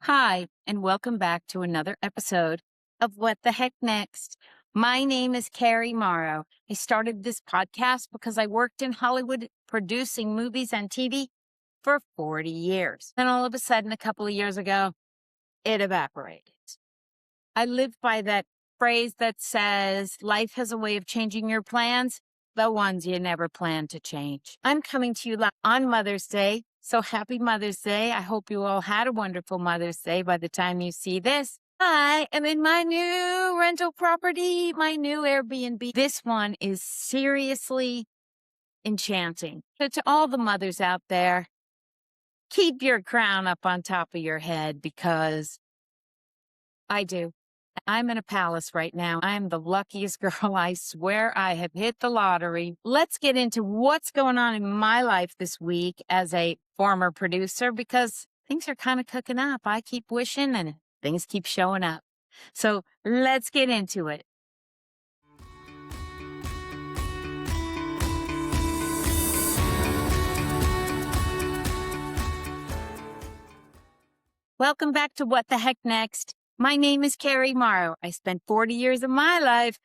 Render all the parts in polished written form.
Hi, and welcome back to another episode of What the Heck Next. My name is Carrie Morrow. I started this podcast because I worked in Hollywood producing movies and TV for 40 years. Then all of a sudden, a couple of years ago, it evaporated. I live by that phrase that says life has a way of changing your plans, the ones you never planned to change. I'm coming to you on Mother's Day. So happy Mother's Day. I hope you all had a wonderful Mother's Day by the time you see this. I am in my new rental property, my new Airbnb. This one is seriously enchanting. So to all the mothers out there, keep your crown up on top of your head because I do. I'm in a palace right now. I'm the luckiest girl. I swear I have hit the lottery. Let's get into what's going on in my life this week as a former producer because things are kind of cooking up. I keep wishing and things keep showing up. So let's get into it. Welcome back to What the Heck Next. My name is Carrie Morrow. I spent 40 years of my life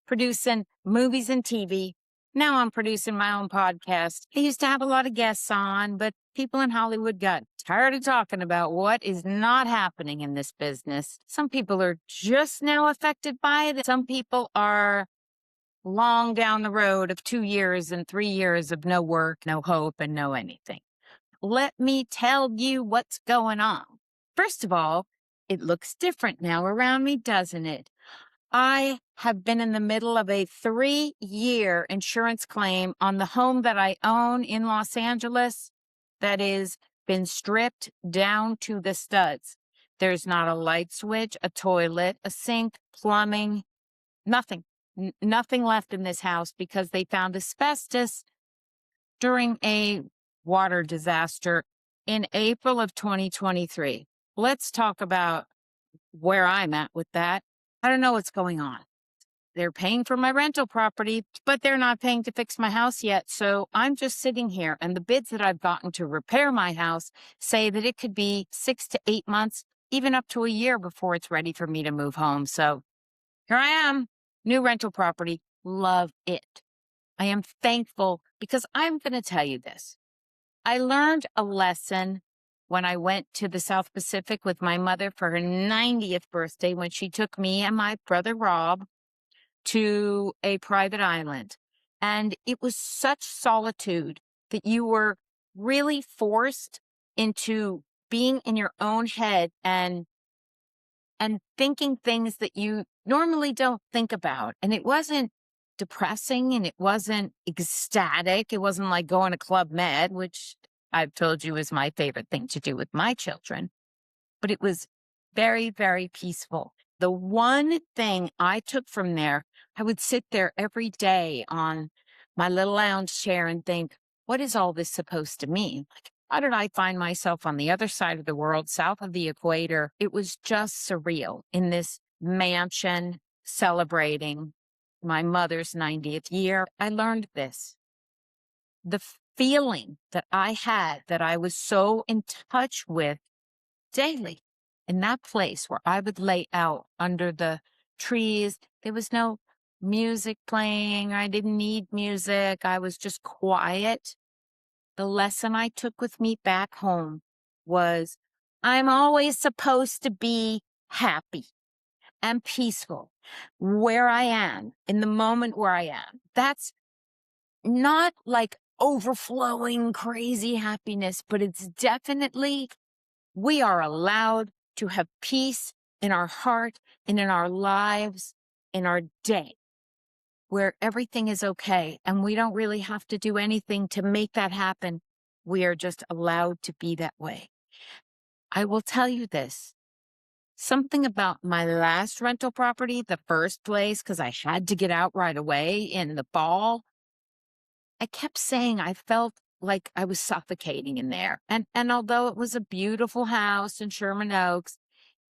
producing movies and TV. Now I'm producing my own podcast. I used to have a lot of guests on, but people in Hollywood got tired of talking about what is not happening in this business. Some people are just now affected by it. Some people are long down the road of 2 years and 3 years of no work, no hope, and no anything. Let me tell you what's going on. First of all, it looks different now around me, doesn't it? I have been in the middle of a 3-year insurance claim on the home that I own in Los Angeles that is been stripped down to the studs. There's not a light switch, a toilet, a sink, plumbing, nothing. Nothing left in this house because they found asbestos during a water disaster in April of 2023. Let's talk about where I'm at with that. I don't know what's going on. They're paying for my rental property, but they're not paying to fix my house yet. So I'm just sitting here, and the bids that I've gotten to repair my house say that it could be 6 to 8 months, even up to a year before it's ready for me to move home. So here I am, new rental property. Love it. I am thankful because I'm going to tell you this. I learned a lesson when I went to the South Pacific with my mother for her 90th birthday when she took me and my brother Rob to a private island. And it was such solitude that you were really forced into being in your own head and thinking things that you normally don't think about. And it wasn't depressing and it wasn't ecstatic. It wasn't like going to Club Med, which I've told you is my favorite thing to do with my children. But it was very, very peaceful. The one thing I took from there, I would sit there every day on my little lounge chair and think, what is all this supposed to mean? Like, how did I find myself on the other side of the world, south of the equator? It was just surreal in this mansion celebrating my mother's 90th year. I learned this. The feeling that I had that I was so in touch with daily in that place where I would lay out under the trees. There was no music playing. I didn't need music. I was just quiet. The lesson I took with me back home was I'm always supposed to be happy and peaceful where I am in the moment where I am. That's not like overflowing crazy happiness, but it's definitely we are allowed to have peace in our heart and in our lives, in our day, where everything is okay and we don't really have to do anything to make that happen. We are just allowed to be that way. I will tell you this. Something about my last rental property, the first place, because I had to get out right away in the fall, I kept saying I felt like I was suffocating in there. And although it was a beautiful house in Sherman Oaks,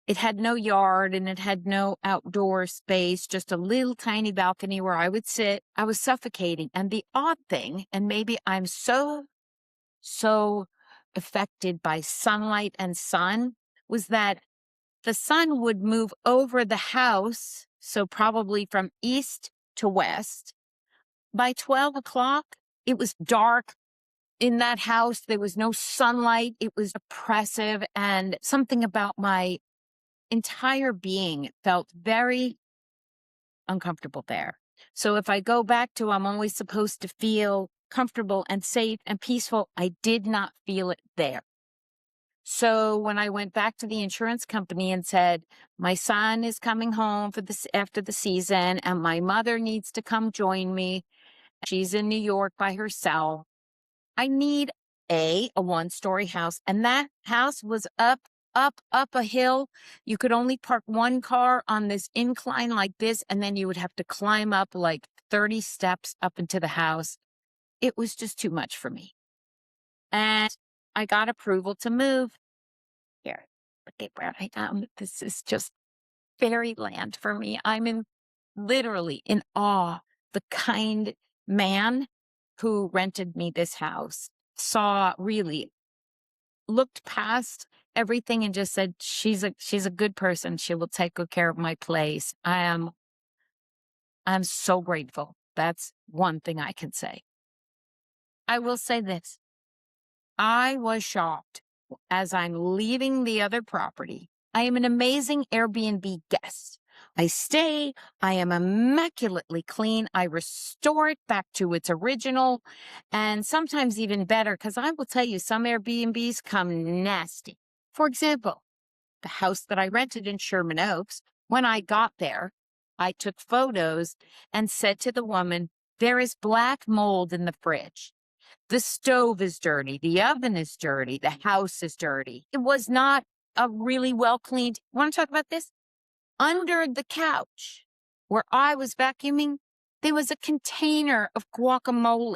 it had no yard and it had no outdoor space, just a little tiny balcony where I would sit. I was suffocating. And the odd thing, and maybe I'm so affected by sunlight and sun, was that the sun would move over the house, so probably from east to west. By 12 o'clock, it was dark in that house. There was no sunlight. It was oppressive, and something about my entire being felt very uncomfortable there. So if I go back to I'm always supposed to feel comfortable and safe and peaceful, I did not feel it there. So when I went back to the insurance company and said, my son is coming home for this after the season and my mother needs to come join me. She's in New York by herself. I need a one-story house. And that house was up a hill. You could only park one car on this incline like this, and then you would have to climb up like 30 steps up into the house. It was just too much for me. And I got approval to move here. Look at where I am. This is just fairyland for me. I'm literally in awe. The kind man who rented me this house looked past everything and just said, she's a good person. She will take good care of my place. I'm so grateful. That's one thing I can say. I will say this. I was shocked as I'm leaving the other property. I am an amazing Airbnb guest. I stay, I am immaculately clean. I restore it back to its original and sometimes even better, because I will tell you, some Airbnbs come nasty. For example, the house that I rented in Sherman Oaks, when I got there, I took photos and said to the woman, there is black mold in the fridge. The stove is dirty. The oven is dirty. The house is dirty. It was not a really well cleaned. Want to talk about this? Under the couch where I was vacuuming, there was a container of guacamole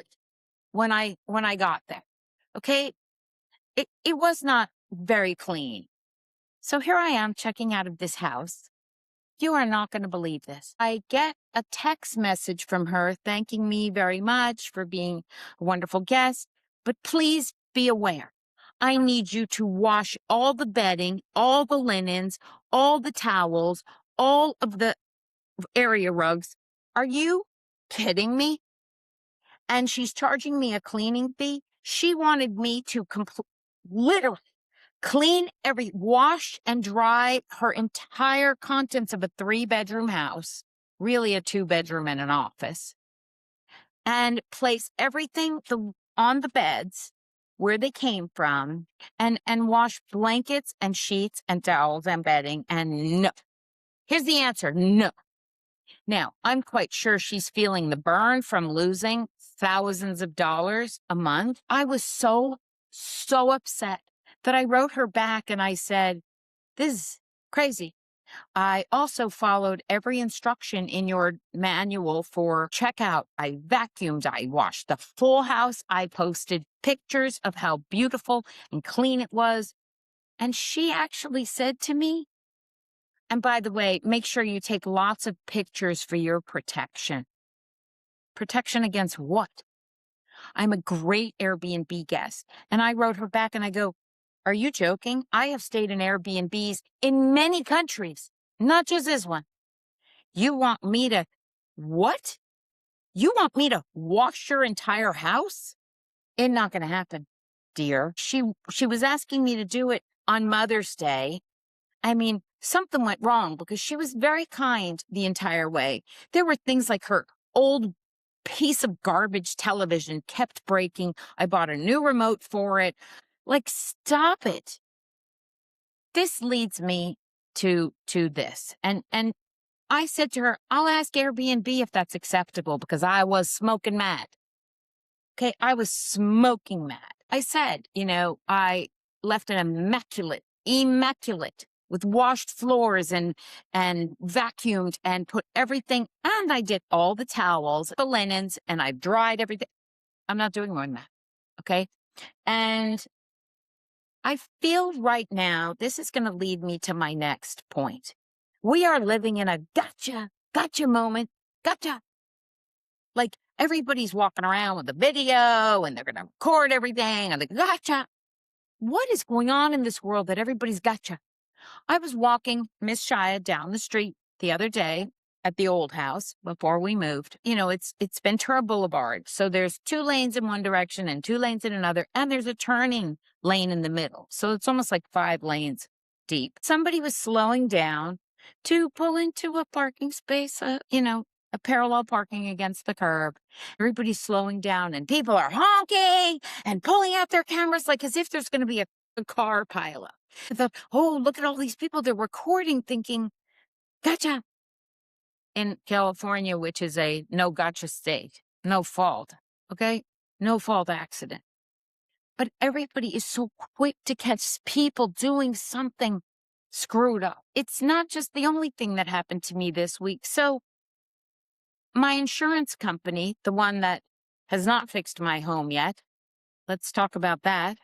when I got there. Okay. It was not very clean. So here I am checking out of this house. You are not going to believe this. I get a text message from her thanking me very much for being a wonderful guest, but please be aware. I need you to wash all the bedding, all the linens, all the towels, all of the area rugs. Are you kidding me? And she's charging me a cleaning fee. She wanted me to literally wash and dry her entire contents of a 3-bedroom house, really a 2-bedroom and an office, and place everything on the beds where they came from, and wash blankets and sheets and towels and bedding. And no. Here's the answer. No. Now, I'm quite sure she's feeling the burn from losing thousands of dollars a month. I was so upset that I wrote her back and I said, this is crazy. I also followed every instruction in your manual for checkout. I vacuumed, I washed the full house. I posted pictures of how beautiful and clean it was. And she actually said to me, and by the way, make sure you take lots of pictures for your protection. Protection against what? I'm a great Airbnb guest. And I wrote her back and I go, are you joking? I have stayed in Airbnbs in many countries, not just this one. You want me to, what? You want me to wash your entire house? It's not going to happen, dear. She was asking me to do it on Mother's Day. I mean, something went wrong because she was very kind the entire way. There were things like her old piece of garbage television kept breaking. I bought a new remote for it. Like, stop it. This leads me to this. And I said to her, I'll ask Airbnb if that's acceptable, because I was smoking mad. Okay, I was smoking mad. I said, I left an immaculate with washed floors and vacuumed and put everything, and I did all the towels, the linens, and I dried everything. I'm not doing more than that. Okay. And I feel right now, this is going to lead me to my next point. We are living in a gotcha moment. Gotcha. Like, everybody's walking around with a video and they're going to record everything and gotcha. What is going on in this world that everybody's gotcha? I was walking Miss Shia down the street the other day at the old house before we moved. It's Ventura Boulevard. So there's 2 lanes in one direction and 2 lanes in another, and there's a turning lane in the middle. So it's almost like 5 lanes deep. Somebody was slowing down to pull into a parking space, a parallel parking against the curb. Everybody's slowing down and people are honking and pulling out their cameras like as if there's going to be a car pileup. I thought, oh, look at all these people. They're recording thinking, gotcha. In California, which is a no gotcha state, no fault, okay? No fault accident. But everybody is so quick to catch people doing something screwed up. It's not just the only thing that happened to me this week. So my insurance company, the one that has not fixed my home yet, let's talk about that.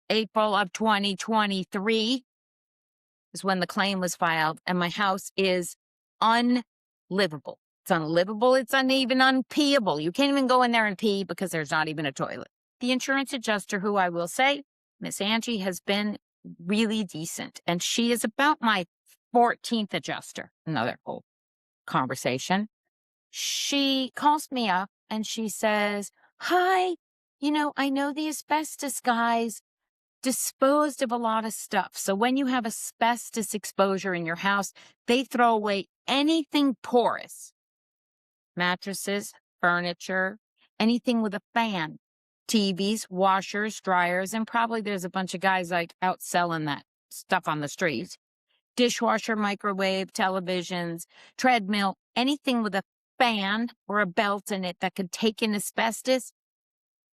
April of 2023 is when the claim was filed, and my house is unlivable. It's unlivable. It's uneven, unpeeable. You can't even go in there and pee because there's not even a toilet. The insurance adjuster, who I will say, Miss Angie, has been really decent, and she is about my 14th adjuster. Another whole conversation. She calls me up and she says, hi, I know the asbestos guys disposed of a lot of stuff. So when you have asbestos exposure in your house, they throw away anything porous, mattresses, furniture, anything with a fan, TVs, washers, dryers, and probably there's a bunch of guys like out selling that stuff on the street. Dishwasher, microwave, televisions, treadmill, anything with a fan or a belt in it that could take in asbestos,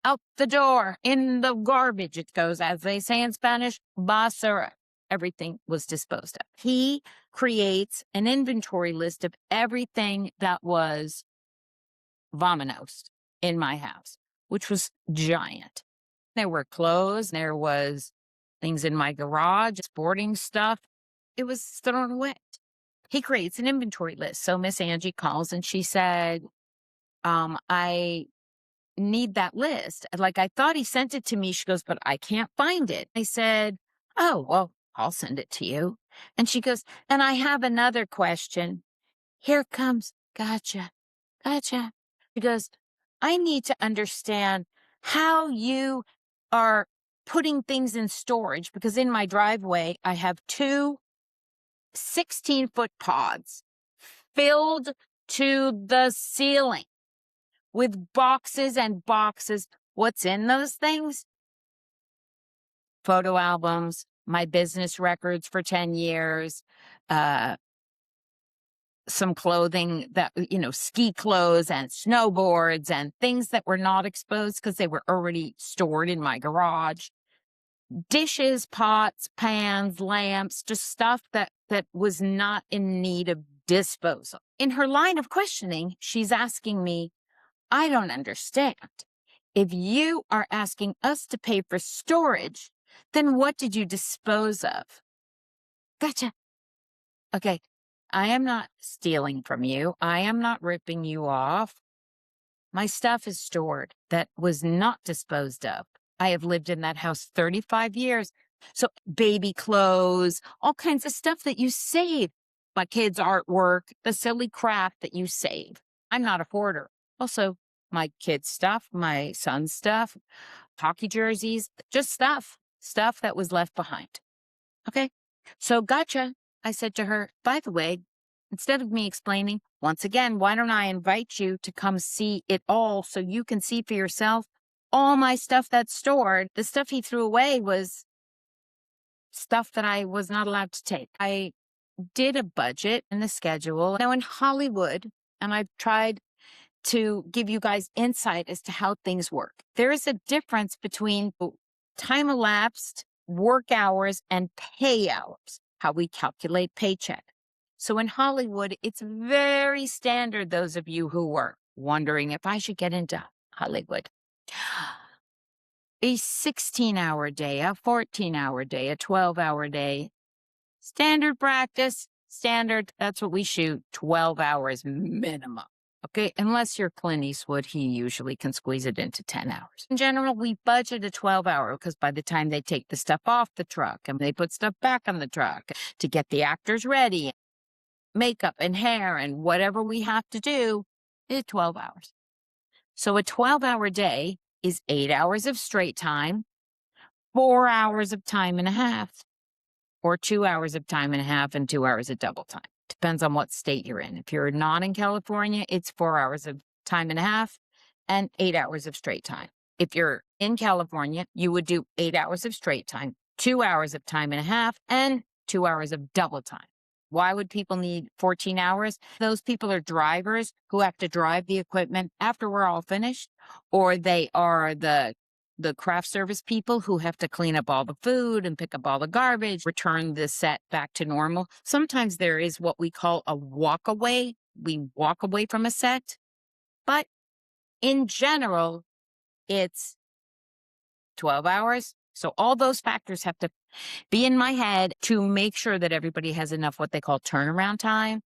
out the door, in the garbage it goes, as they say in Spanish, basura. Everything was disposed of. He creates an inventory list of everything that was vominos in my house, which was giant. There were clothes, there was things in my garage, sporting stuff. It was thrown away. He creates an inventory list. So Miss Angie calls and she said, I need that list. Like, I thought he sent it to me. She goes, but I can't find it. I said, oh, well, I'll send it to you. And she goes, and I have another question. Here comes, gotcha. She goes, I need to understand how you are putting things in storage, because in my driveway, I have 2 16-foot pods filled to the ceiling with boxes and boxes. What's in those things? Photo albums, my business records for 10 years, some clothing that, ski clothes and snowboards and things that were not exposed because they were already stored in my garage. Dishes, pots, pans, lamps, just stuff that was not in need of disposal. In her line of questioning, she's asking me, I don't understand. If you are asking us to pay for storage, then what did you dispose of? Gotcha. Okay, I am not stealing from you. I am not ripping you off. My stuff is stored that was not disposed of. I have lived in that house 35 years. So baby clothes, all kinds of stuff that you save. My kids' artwork, the silly crap that you save. I'm not a hoarder. Also, my kids' stuff, my son's stuff, hockey jerseys, just stuff that was left behind. Okay. So gotcha. I said to her, by the way, instead of me explaining, once again, why don't I invite you to come see it all so you can see for yourself all my stuff that's stored. The stuff he threw away was stuff that I was not allowed to take. I did a budget and the schedule. Now in Hollywood, and I've tried to give you guys insight as to how things work. There is a difference between time elapsed, work hours, and pay hours, how we calculate paycheck. So in Hollywood, it's very standard, those of you who were wondering if I should get into Hollywood. A 16-hour day, a 14-hour day, a 12-hour day. Standard practice, standard, that's what we shoot, 12 hours minimum. Okay, unless you're Clint Eastwood, he usually can squeeze it into 10 hours. In general, we budget a 12-hour because by the time they take the stuff off the truck and they put stuff back on the truck to get the actors ready, makeup and hair and whatever we have to do, it's 12 hours. So a 12-hour day is 8 hours of straight time, 4 hours of time and a half, or 2 hours of time and a half and 2 hours of double time. Depends on what state you're in. If you're not in California, it's 4 hours of time and a half and 8 hours of straight time. If you're in California, you would do 8 hours of straight time, 2 hours of time and a half, and 2 hours of double time. Why would people need 14 hours? Those people are drivers who have to drive the equipment after we're all finished, or they are the craft service people who have to clean up all the food and pick up all the garbage, return the set back to normal. Sometimes there is what we call a walk away. We walk away from a set, but in general, it's 12 hours. So all those factors have to be in my head to make sure that everybody has enough what they call turnaround time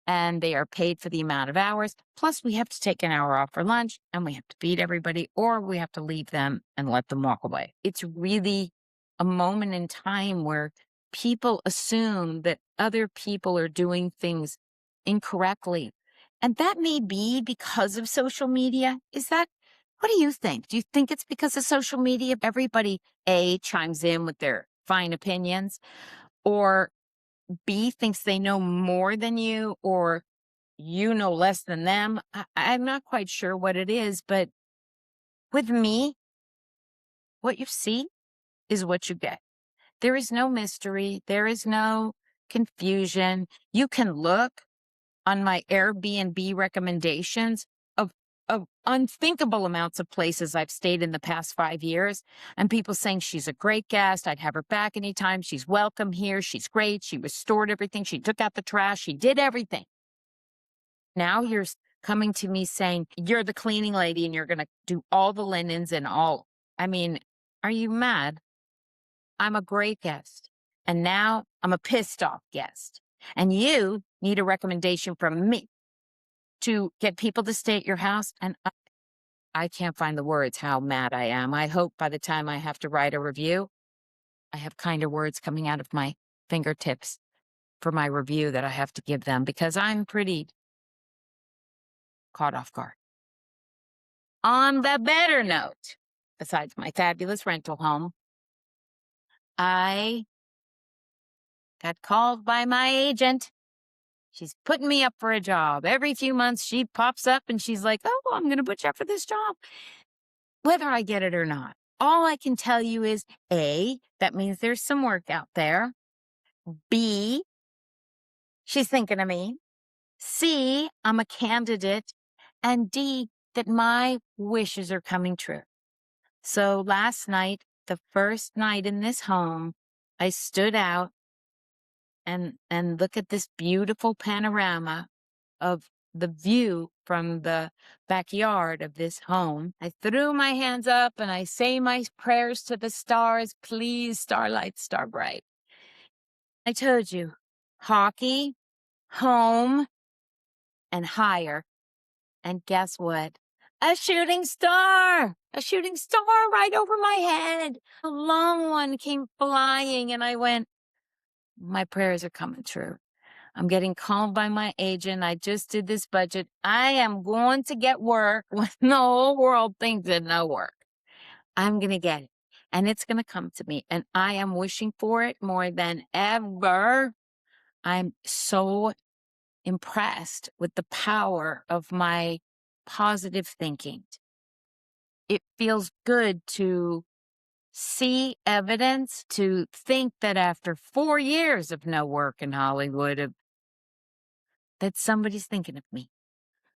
and they are paid for the amount of hours. Plus, we have to take an hour off for lunch and we have to feed everybody or we have to leave them and let them walk away. It's really a moment in time where people assume that other people are doing things incorrectly. And that may be because of social media. What do you think? Do you think it's because of social media? Everybody, A, chimes in with their fine opinions, or B, thinks they know more than you, or you know less than them. I'm not quite sure what it is, but with me, what you see is what you get. There is no mystery. There is no confusion. You can look on my Airbnb recommendations of unthinkable amounts of places I've stayed in the past 5 years, and people saying she's a great guest. I'd have her back anytime. She's welcome here. She's great. She restored everything. She took out the trash. She did everything. Now you're coming to me saying you're the cleaning lady and you're going to do all the linens and all. I mean, are you mad? I'm a great guest. And now I'm a pissed off guest. And you need a recommendation from me to get people to stay at your house. And I can't find the words how mad I am. I hope by the time I have to write a review, I have kinder words coming out of my fingertips for my review that I have to give them because I'm pretty caught off guard. On the better note, besides my fabulous rental home, I got called by my agent. She's putting me up for a job. Every few months, she pops up and she's like, oh, I'm going to put you up for this job, whether I get it or not. All I can tell you is A, that means there's some work out there. B, she's thinking of me. C, I'm a candidate. And D, that my wishes are coming true. So last night, the first night in this home, I stood out and look at this beautiful panorama of the view from the backyard of this home. I threw my hands up and I say my prayers to the stars. Please, starlight, star bright. I told you, hockey, home, and higher. And guess what? A shooting star! A shooting star right over my head. A long one came flying and I went, my prayers are coming true. I'm getting called by my agent. I just did this budget. I am going to get work when the whole world thinks it no work. I'm going to get it. And it's going to come to me. And I am wishing for it more than ever. I'm so impressed with the power of my positive thinking. It feels good to see evidence, to think that after 4 years of no work in Hollywood, that somebody's thinking of me.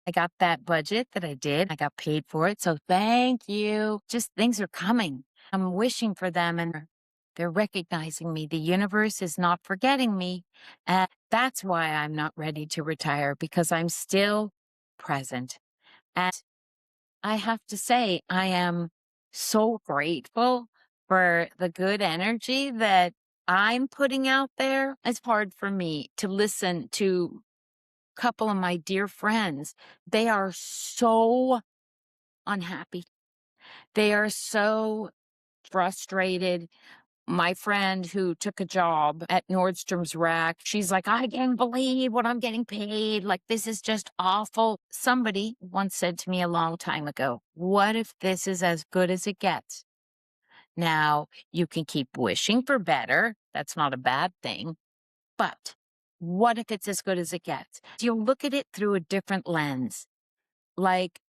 I got that budget that I did. I got paid for it. So thank you. Just things are coming. I'm wishing for them and they're recognizing me. The universe is not forgetting me. And that's why I'm not ready to retire because I'm still present. And I have to say, I am so grateful for the good energy that I'm putting out there. It's hard for me to listen to couple of my dear friends, they are so unhappy. They are so frustrated. My friend who took a job at Nordstrom's Rack, she's like, I can't believe what I'm getting paid. Like, this is just awful. Somebody once said to me a long time ago, what if this is as good as it gets? Now, you can keep wishing for better. That's not a bad thing. But what if it's as good as it gets? You'll look at it through a different lens. Like,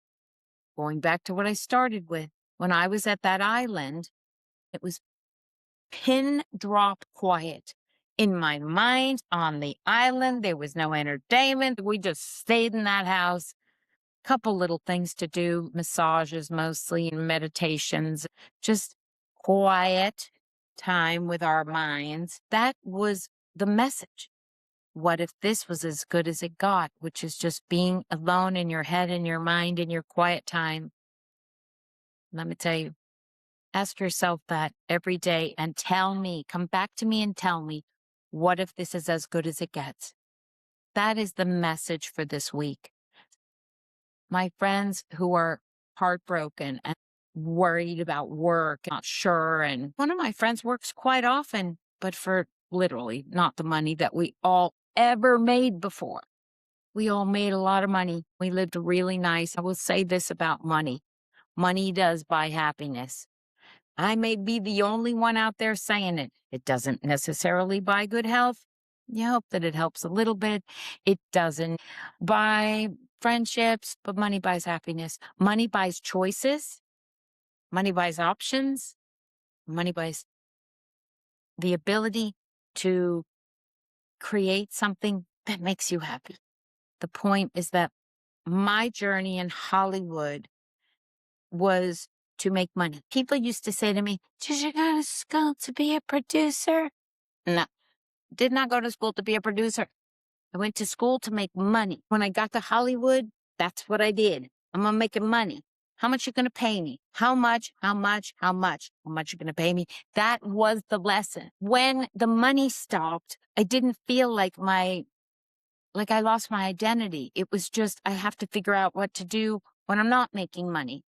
going back to what I started with, when I was at that island, it was pin drop quiet. In my mind, on the island, there was no entertainment. We just stayed in that house. Couple little things to do, massages mostly, and meditations, just quiet time with our minds. That was the message. What if this was as good as it got, which is just being alone in your head and your mind in your quiet time? Let me tell you, ask yourself that every day and come back to me and tell me, what if this is as good as it gets? That is the message for this week. My friends who are heartbroken and worried about work, not sure. And one of my friends works quite often, but for literally not the money that we all ever made before. We all made a lot of money. We lived really nice. I will say this about money. Money does buy happiness. I may be the only one out there saying it. It doesn't necessarily buy good health. You hope that it helps a little bit. It doesn't buy friendships, but money buys happiness. Money buys choices. Money buys options. Money buys the ability to create something that makes you happy. The point is that my journey in Hollywood was to make money. People used to say to me, did you go to school to be a producer? No, did not go to school to be a producer. I went to school to make money. When I got to Hollywood, that's what I did. I'm making money. How much you going to pay me? How much? How much? How much? How much you going to pay me? That was the lesson. When the money stopped, I didn't feel like I lost my identity. It was just, I have to figure out what to do when I'm not making money.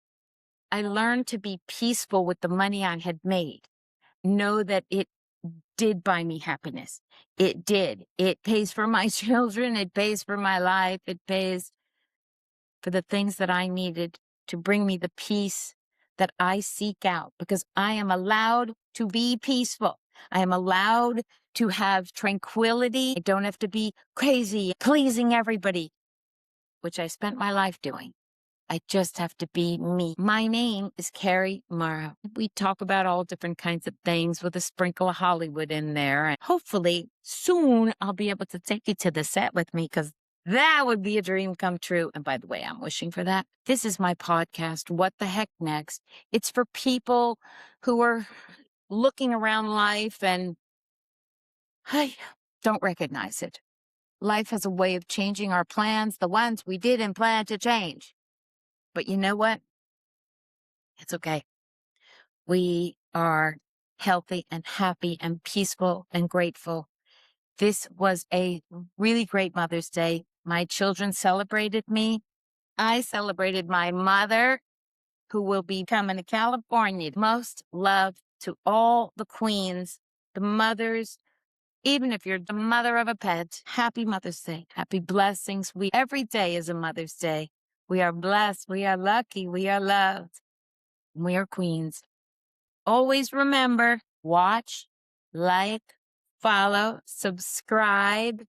I learned to be peaceful with the money I had made. Know that it did buy me happiness. It did. It pays for my children. It pays for my life. It pays for the things that I needed to bring me the peace that I seek out, because I am allowed to be peaceful. I am allowed to have tranquility. I don't have to be crazy, pleasing everybody, which I spent my life doing. I just have to be me. My name is Carrie Morrow. We talk about all different kinds of things with a sprinkle of Hollywood in there. And hopefully soon I'll be able to take you to the set with me, because that would be a dream come true. And by the way, I'm wishing for that. This is my podcast, What the Heck Next? It's for people who are looking around life and don't recognize it. Life has a way of changing our plans, the ones we didn't plan to change. But you know what? It's okay. We are healthy and happy and peaceful and grateful. This was a really great Mother's Day. My children celebrated me. I celebrated my mother, who will be coming to California. Most love to all the queens, the mothers. Even if you're the mother of a pet, happy Mother's Day. Happy blessings. Every day is a Mother's Day. We are blessed. We are lucky. We are loved. We are queens. Always remember, watch, like, follow, subscribe,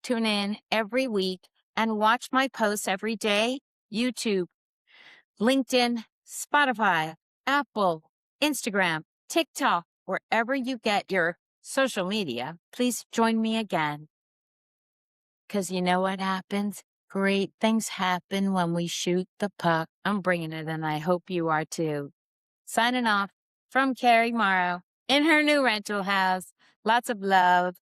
tune in every week, and watch my posts every day. YouTube, LinkedIn, Spotify, Apple, Instagram, TikTok, wherever you get your social media. Please join me again. Because you know what happens? Great things happen when we shoot the puck. I'm bringing it, and I hope you are too. Signing off from Carrie Morrow in her new rental house. Lots of love.